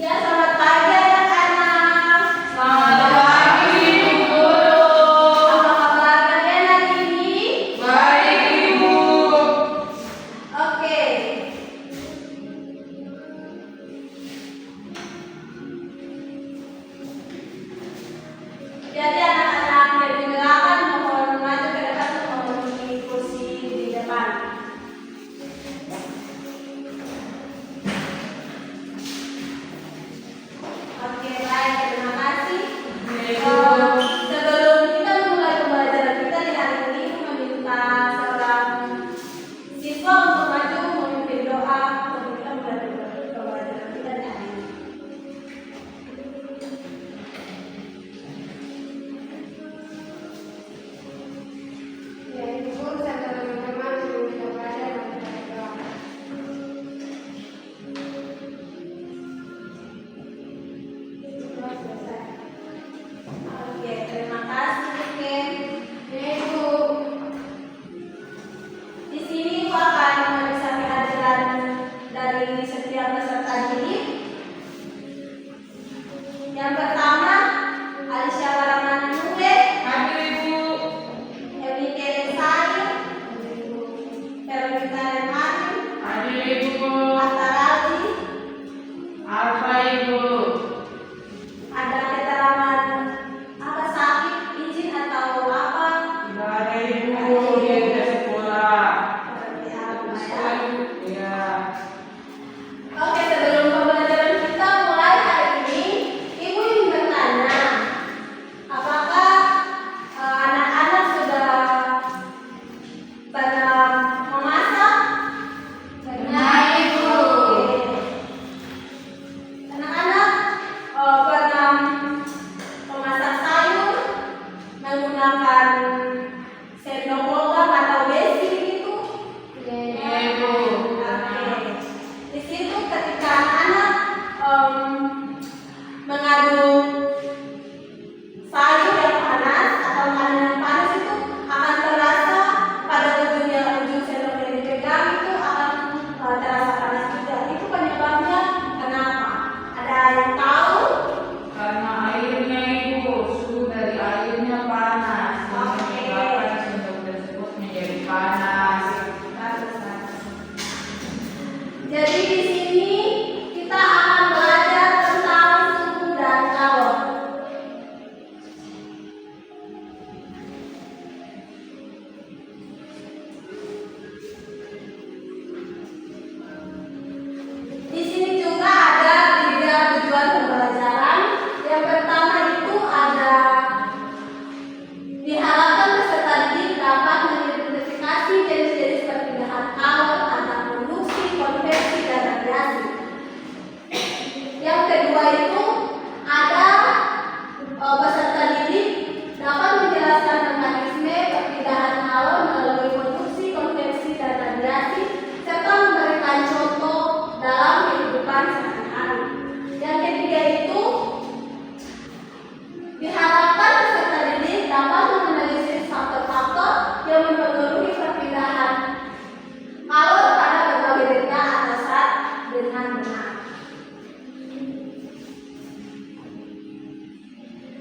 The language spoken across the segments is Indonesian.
Ya, selamat pagi anak-anak. Selamat pagi, Ibu Guru. Apa kabar kalian hari ini? Baik, Ibu. Oke. Jadi anak-anak dipersilakan mohon maju ke depan untuk memenuhi kursi di depan. Oke, baik, terima kasih. Sebelum kita memulai pembelajaran kita di hari ini, meminta seorang siswa untuk maju memimpin doa untuk kita mulai pembelajaran kita di hari ini. Ya, Ibu, saya teman-teman meminta pada dan doa. Oke, terima kasih, Ken. Ya, Ibu. Di sini Ibu akan memeriksa kehadiran dari setiap peserta didik. Yang pertama, Alicia Waraman Nube, Hadir, Ibu. Ewi Keresari, Veronica Remarin, Hadir, Ibu. Atarali, Apa, Ibu? ada keterangan apa sakit, izin atau apa? Tidak ada, Ibu. Dia tidak sekolah. Seperti apa ya? Sekolah, Ibu. Ya. Oke, sebelum pembelajaran kita mulai hari ini, Ibu ingin bertanya, apakah anak-anak sudah pernah memasak? Pernah, Ibu. Anak-anak pernah memasak sayur menggunakan sendok logam atau besi gitu? Ya, Ibu. Oke. Di situ ketika anak mengaduk sayur yang panas atau makanan yang panas itu akan terasa pada ujung sendok yang dipegang itu akan terasa panas juga. Itu penyebabnya kenapa? Ada yang tahu? Karena airnya, Ibu. Suhu dari airnya panas. Oke. Menyebabkan sendok tersebut menjadi panas. Bagus, bagus. Jadi di sini kita akan belajar tentang suhu dan kalor. Di sini juga ada 3 tujuan pembelajaran. Yang pertama itu ada diharapkan peserta didik dapat mengidentifikasi jenis-jenis perpindahan kalor antar produksi, konversi, dan radiasi. Yang kedua itu ada peserta didik dapat menjelaskan mekanisme perpindahan kalor melalui produksi, konversi, dan radiasi serta memberikan contoh dalam kehidupan sehari-hari. Yang ketiga itu diharapkan peserta didik dapat menganalisis faktor-faktor yang mempengaruhi perpindahan kalor pada berbagai benda atau zat dengan benar.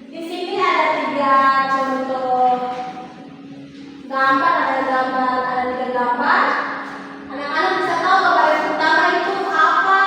Di sini ada 3 contoh gambar, ada 3 gambar. Anak-anak bisa tahu gambar yang pertama itu apa?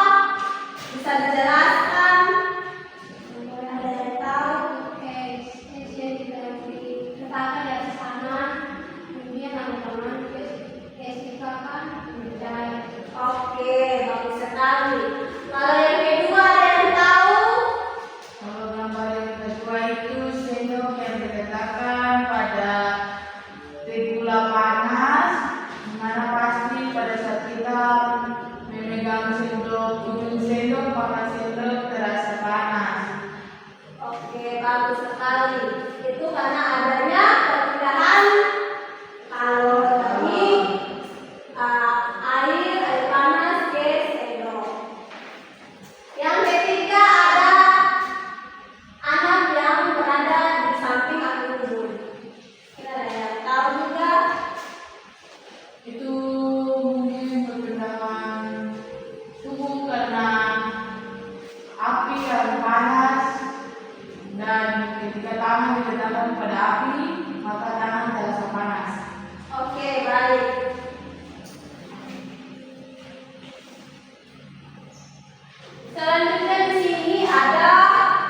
Selanjutnya di sini ada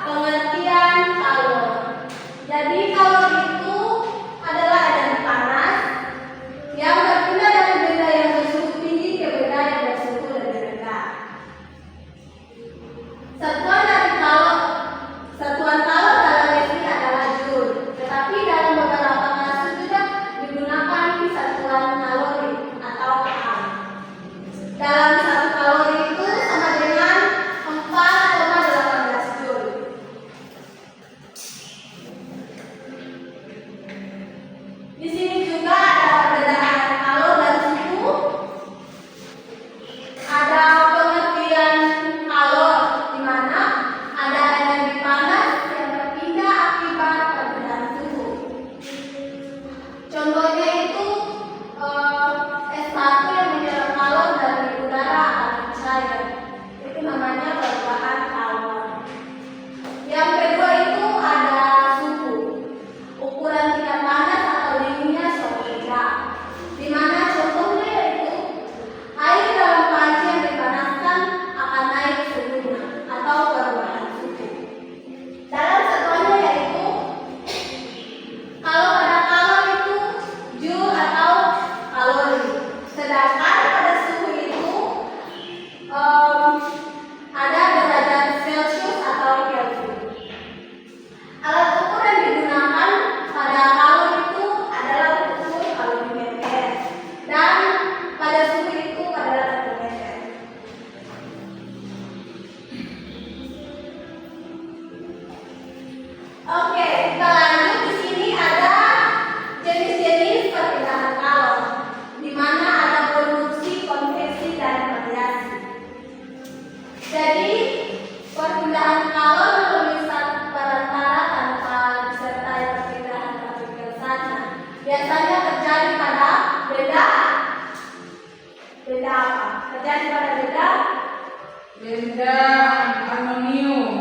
pengertian kalor. Jadi kalor itu adalah adan panas yang berpindah dari benda yang bersuhu tinggi ke benda yang bersuhu lebih rendah. Satuan kalor dalam listrik adalah joule, tetapi dalam beberapa kasus juga digunakan satuan kalori atau KA. Dalam satu kalori itu sama dengan 4,18 joule. Di sini juga ada perbedaan kalor dan suhu. Ada pengertian kalor di mana ada energi panas yang berpindah akibat perbedaan suhu. Contohnya itu S1 yang menyerap kalor dari udara atau cair. Itu namanya perubahan kalor. Yang kedua itu ada suhu. Ukuran tingkat panas atau dinginnya suatu benda. Di mana contohnya yaitu air dalam panci yang dipanaskan akan naik suhunya atau perubahan suhu. Dalam satuannya yaitu kalau pada kalor itu joule atau kalori. Sedangkan pada suhu itu ada derajat Celcius atau Kelvin. Alat ukur yang digunakan pada kalor itu adalah ukur kalorimeter dan pada suhu itu adalah termometer. Oke, kita lanjut. Di sini ada jenis-jenis perpindahan kalor, di mana ada produksi, konveksi, dan radiasi. Jadi, perpindahan kalor melalui satu perantara tanpa disertai perpindahan partikel saja. Biasanya terjadi pada benda apa? Terjadi pada benda aluminium,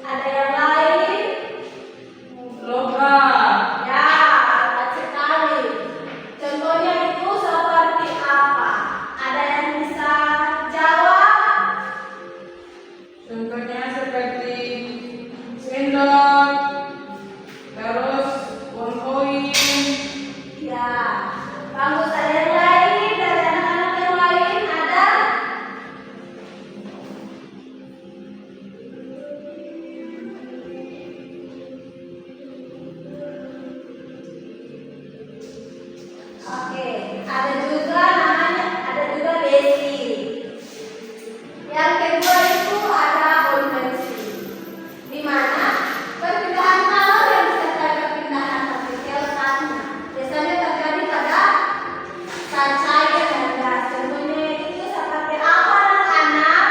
ada yang lain. logam, Ya, tepat sekali. Contohnya itu seperti apa? Ada yang bisa jawab? contohnya seperti sendok, terus koin. Ya, bagus. Ada yang lain dari anak-anak yang lain? Ada? Oke, ada juga besi. Yang kedua itu ada konveksi, di mana perpindahan kalor yang disertai perpindahan partikel saatnya biasanya terjadi pada saat cair dan gas. Contohnya itu seperti apa anak-anak?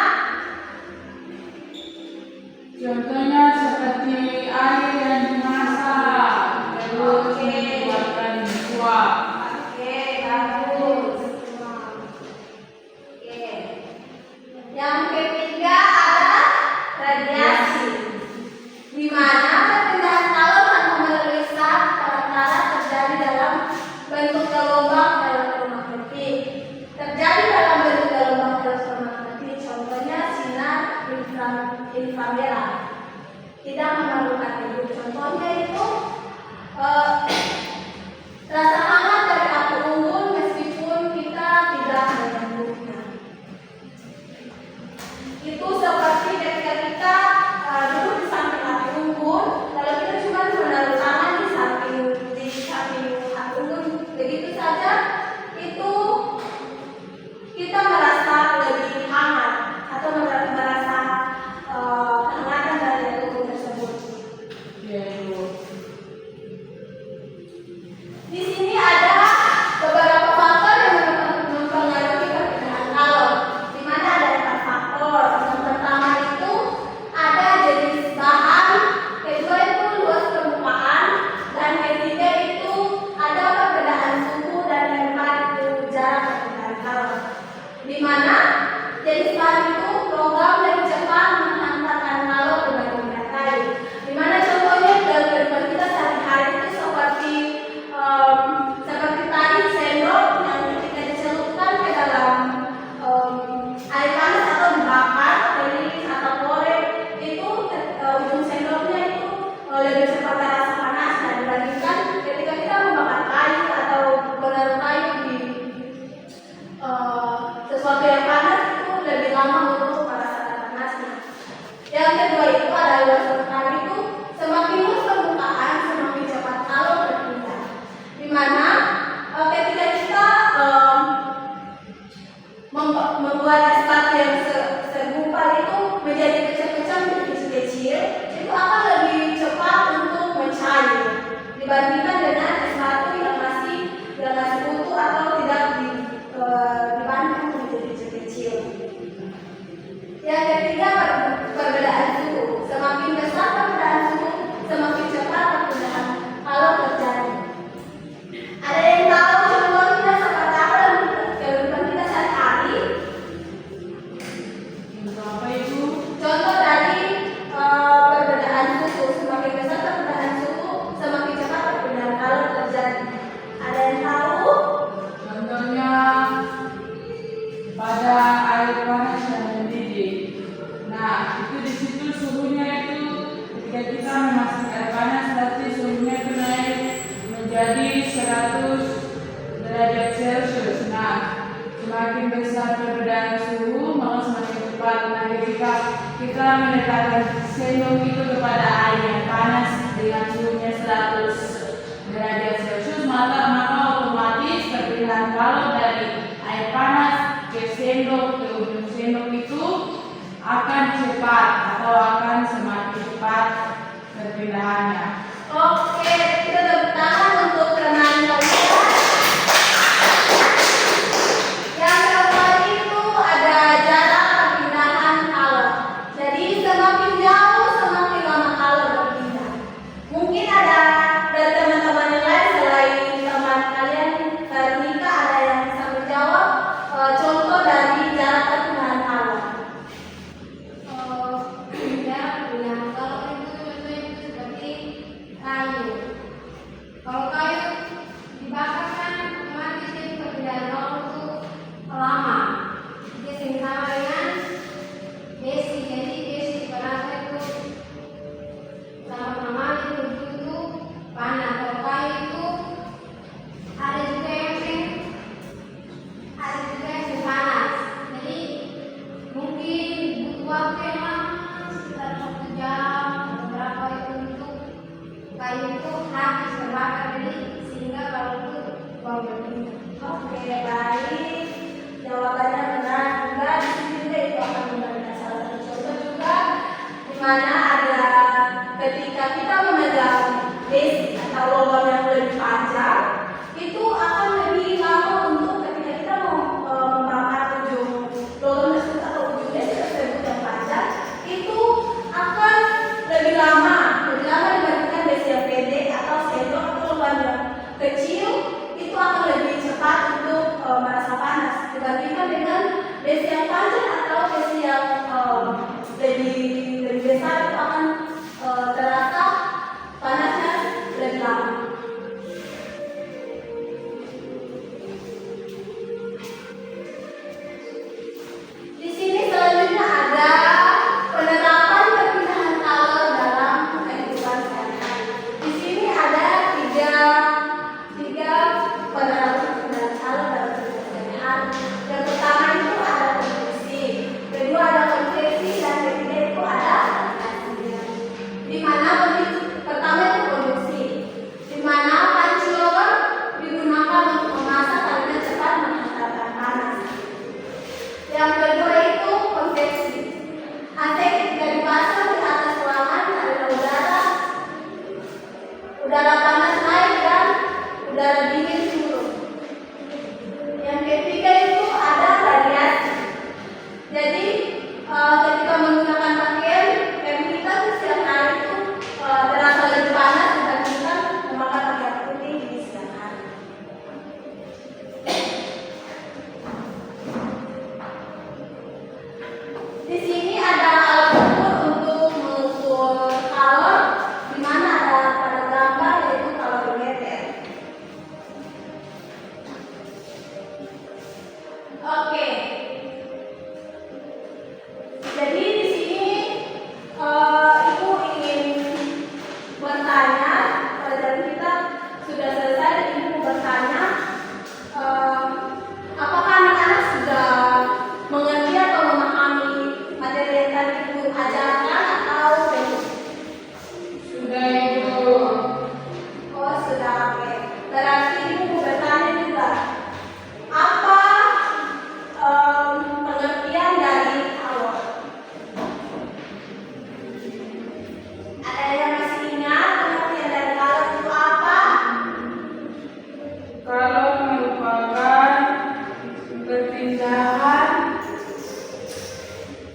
Contohnya seperti air yang dimasak, terus Oke. dibuatkan kuah. Oke, bagus. Oke. Yang ketiga ada radiasi, di mana perpindahan kalor tanpa melalui sat perantara terjadi dalam bentuk gelombang elektromagnetik. Terjadi dalam bentuk gelombang elektromagnetik, contohnya sinar inframerah. Tidak memerlukan hidup. Contohnya itu rasa hangat dari api unggun meskipun kita tidak menyentuhnya. Itu seperti ketika kita duduk di samping api unggun, lalu kita cuma menaruh tangan di samping api unggun, begitu saja itu kita merasa lebih hangat atau merasa kehangatan dari api unggun tersebut. Ya, Ibu. Di sini ada beberapa faktor yang mempengaruhi perpindahan kalor, di mana ada 4 faktor. Yang lama untuk merasakan panasnya. Yang kedua itu adalah luas permukaan itu semakin luas permukaan semakin cepat kalor berpindah. Di mana ketika kita membuat es batu yang segumpal itu menjadi kecil-kecil menjadi kecil, itu akan lebih cepat untuk mencair dibandingkan dengan es batu yang masih utuh atau tidak dibanting menjadi kecil-kecil. Yang ketiga, perbedaan suhu. Semakin besar perbedaan suhu, semakin cepat perpindahan kalor terjadi. Ada yang tahu contohnya seperti apa dalam kehidupan kita sehari-hari? Apa itu? Contoh dari perbedaan suhu. Semakin besar perbedaan suhu, semakin cepat perpindahan kalor terjadi. Ada yang tahu? Contohnya pada air panas yang mendidih. Nah, itu di situ suhunya itu ketika kita memasak air panas berarti suhunya itu naik menjadi 100 derajat Celcius. Nah, semakin besar perbedaan suhu maka semakin cepat. Nah, ketika kita mendekatkan sendok itu kepada air yang panas dengan suhunya 100 derajat Celcius, maka otomatis perpindahan kalor dari air panas ke sendok ke ujung sendok itu akan cepat atau akan semakin cepat perpindahannya. Oke, kita tepuk tangan untuk kemenangan kalian. Yang keempat itu ada jarak perpindahan kalor. Jadi semakin jauh semakin lama kalor berpindah. Mungkin ada dari teman-teman yang lain selain teman kalian Karnika ada yang bisa menjawab contoh dari jarak perpindahan kalor. Jarak perpindahan kalor itu contohnya seperti kayu. Kalau kayu dibakar kan otomatis itu perpindahan kalor itu lama. Jadi sama dengan besi. Jadi besi pada itu sama-sama itu panas. Kalau kayu itu ada juga yang panas. Jadi mungkin butuh waktu yang lama sekitar 1 jam atau berapa itu untuk kayu itu habis terbakar, jadi sehingga kalau itu baru berpindah. Oke, baik. Jawabannya benar juga. Di sini juga itu akan memberikan salah satu contoh juga di mana ada ketika kita memegang besi atau logam yang lebih panjang, itu akan lebih lama untuk ketika kita mau membakar ujung logam tersebut atau ujung besi tersebut yang panjang, itu akan lebih lama dibandingkan besi yang pendek atau sendok atau logam yang kecil. Itu akan lebih cepat untuk merasa panas dibandingkan dengan besi yang panjang atau besi yang lebih besar, itu akan terasa panasnya lebih lama. Di sini selanjutnya ada penerapan perpindahan kalor dalam kehidupan sehari-hari. Di sini ada tiga penerapan perpindahan kalor dalam kehidupan sehari-hari. Yang pertama itu ada produksi, kedua ada konveksi, dan ketiga itu ada aplikasi. Di mana pertama itu produksi, di mana panci logam digunakan untuk memasak agar cepat menghantarkan panas. Yang kedua itu konveksi. AC ketika dipasang di atas ruangan adalah udara panas naik dan udara dingin turun. Yang ketiga itu ada radiasi. Jadi ketika menggunakan pakaian kita tuh siang hari itu terasa lebih panas dibandingkan memakai pakaian putih di siang hari. Di sini ada alat ukur untuk mengukur kalor, di mana ada pada gambar yaitu kalorimeter. Oke. Jadi di sini ibu ingin bertanya, pelajaran kita sudah selesai. Ibu bertanya, apakah anak-anak sudah mengerti atau memahami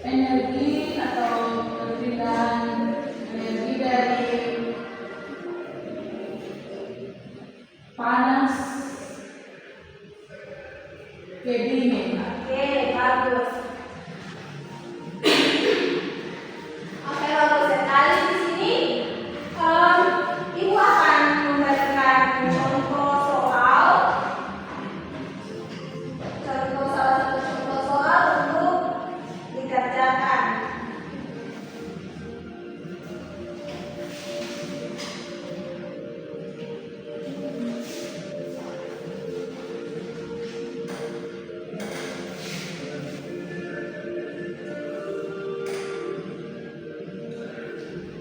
energi atau perpindahan energi dari panas ke dingin. Oke, bagus. Oke, bagus sekali di sini. Ibu akan memberikan contoh soal. Salah satu contoh soal untuk dikerjakan.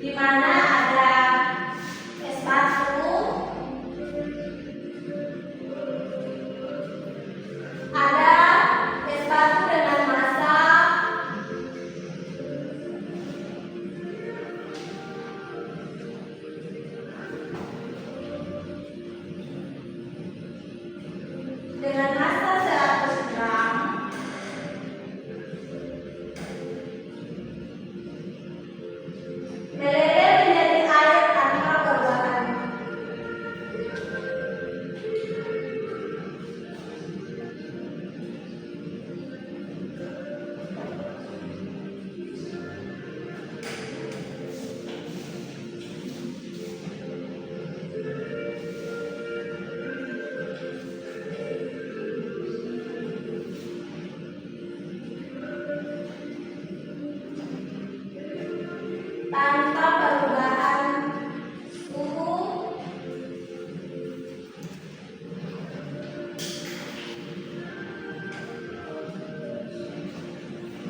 Di mana ada es batu, ada es batu dengan massa, dengan massa 100 gram. Meleleh menjadi air tanpa perlahan. Tanpa perubahan suhu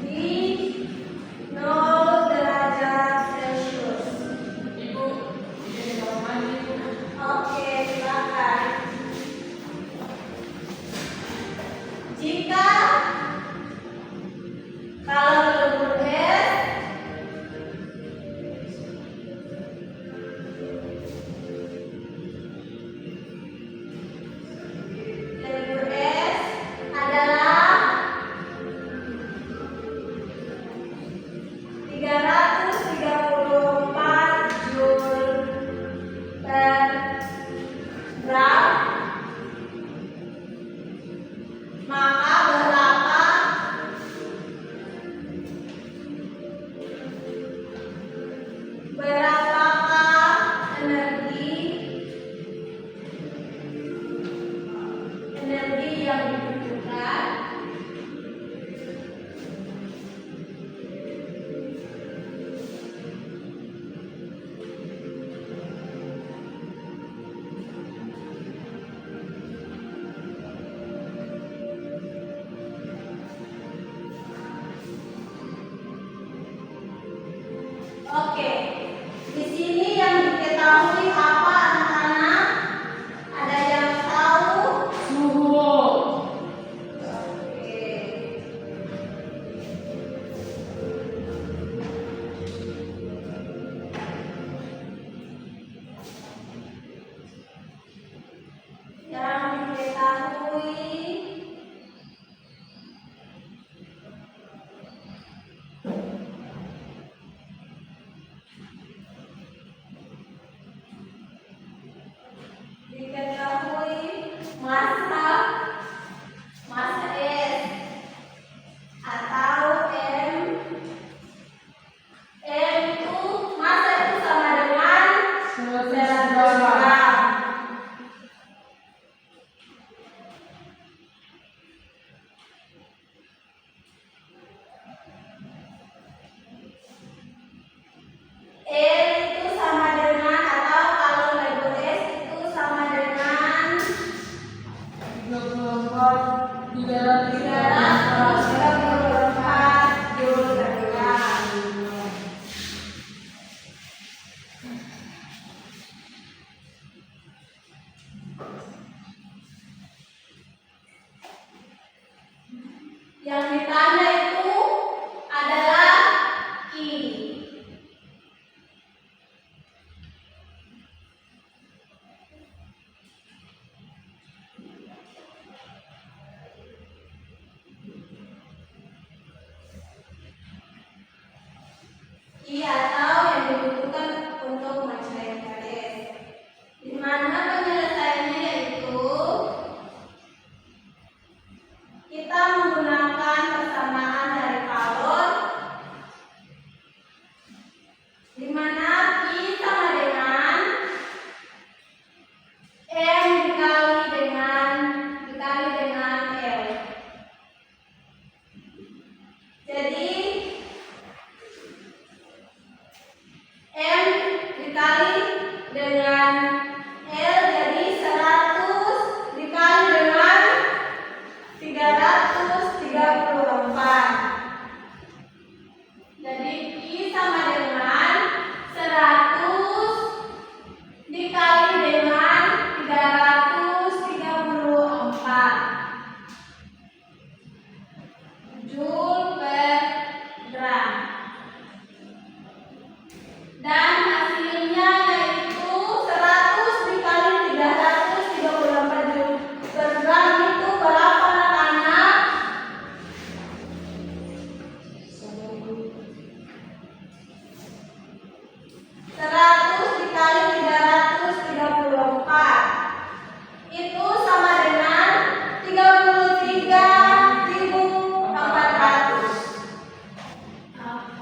di 0 derajat Celcius. Ibu, ini jawaban ibu. Oke, silakan. Jika kalau lebur es adalah 334 Joule per gram, maka berapakah energi yang dibutuhkan? Oke, di sini yang diketahui apa anak-anak? Ada yang tahu? Suhu. Oke. Yang diketahui massa S atau M itu massa itu sama dengan 100 gram. Itu sama dengan atau kalau label S itu sama dengan 334 334 Joule per gram. Yang ditanya itu adalah Q.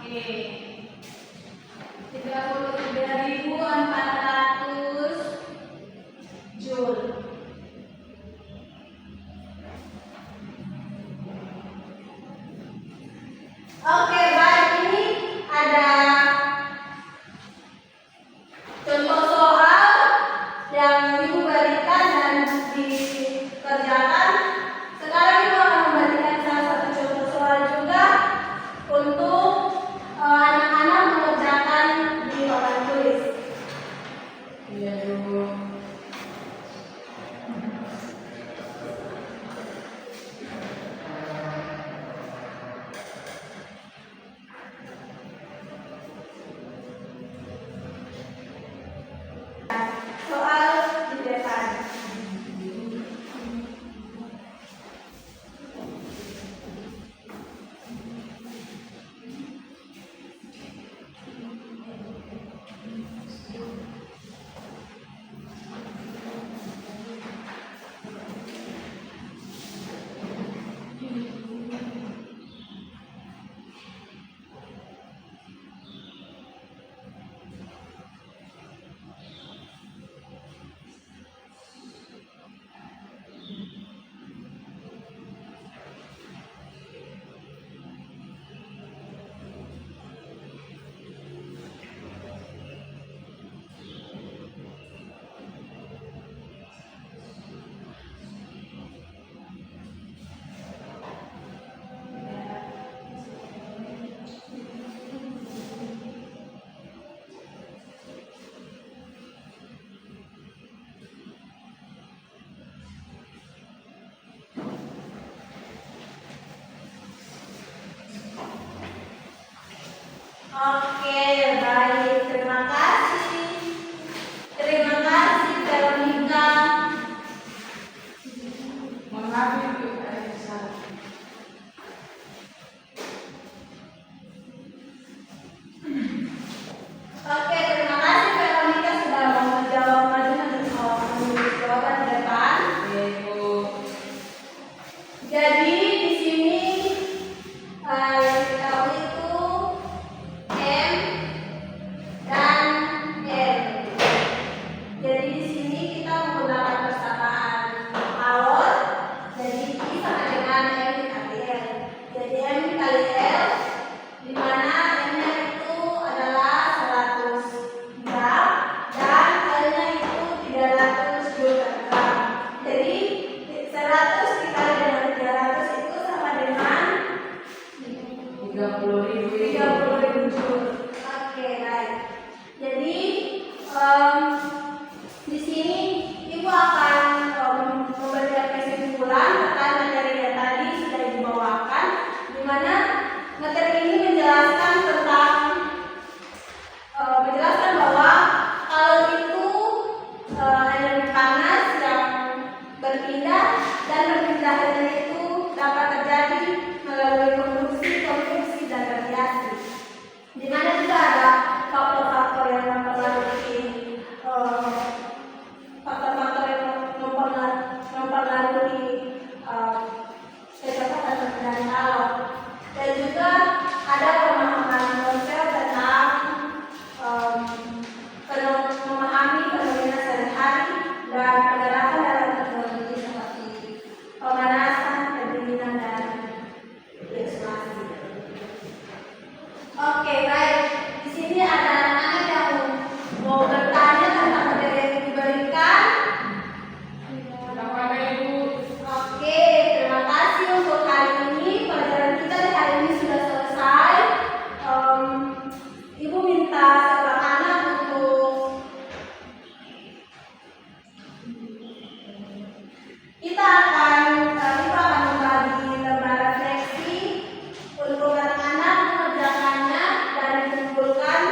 Oke. 33.400 Joule. Oke, baik, ini ada contoh soal yang Ibu berikan dan dikerjakan. Sekarang Ibu akan memberikan salah satu contoh soal juga untuk anak-anak mengerjakan di papan tulis. Iya dulu. Soal di depan. Oke, baik. Terima kasih. Terima kasih, Veronica. Mohon maaf Ibu, ada kesalahan. Oke, terima kasih Veronica sudah mau menjawab menulis jawaban di depan. Iya Ibu. Jadi di sini yang kita tahu itu M dan N. Jadi di sini kita menggunakan persamaan alur. Jadi I sama dengan M dikali L. Jadi M dikali L, di mana M-nya itu adalah 100 gram dan L-nya itu 300 joule per gram. Jadi 100 dikali dengan 300 itu sama dengan 30.000 Ibu. 30.000 joule. Oke, baik. Jadi di sini Ibu akan memberikan kesimpulan terkait materi yang tadi sudah dibawakan, di mana materi ini menjelaskan tentang menjelaskan bahwa kalau itu energi panas yang berpindah dan perpindahannya itu dapat terjadi melalui konduksi, dan radiasi. Di mana juga ada faktor-faktor yang mempengaruhi kecepatan perpindahan alur, dan juga ada pemahaman konsep tentang memahami fenomena sehari-hari dan penerapan dalam teknologi seperti pemanasan, pendinginan, dan isolasi. Oke, baik. Di sini ada anak-anak yang mau bertanya tentang materi yang diberikan. Kepada Ibu. Oke, terima kasih untuk hari ini. Pelajaran kita di hari ini sudah selesai. Ibu minta seorang anak untuk kita akan membagi lembar refleksi untuk anak-anak mengerjakannya dan dikumpulkan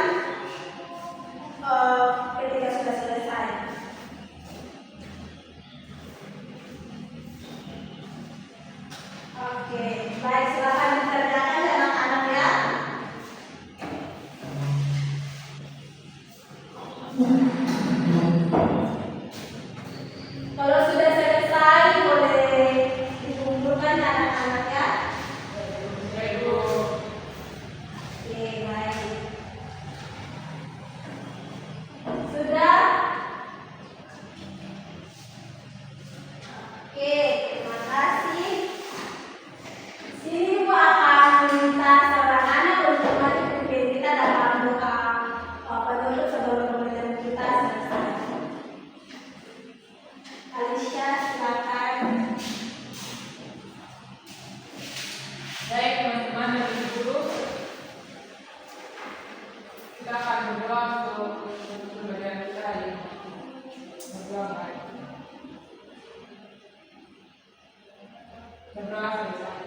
kita akan berdoa untuk pemberian kita yang berdoa baik. Berdoa selesai.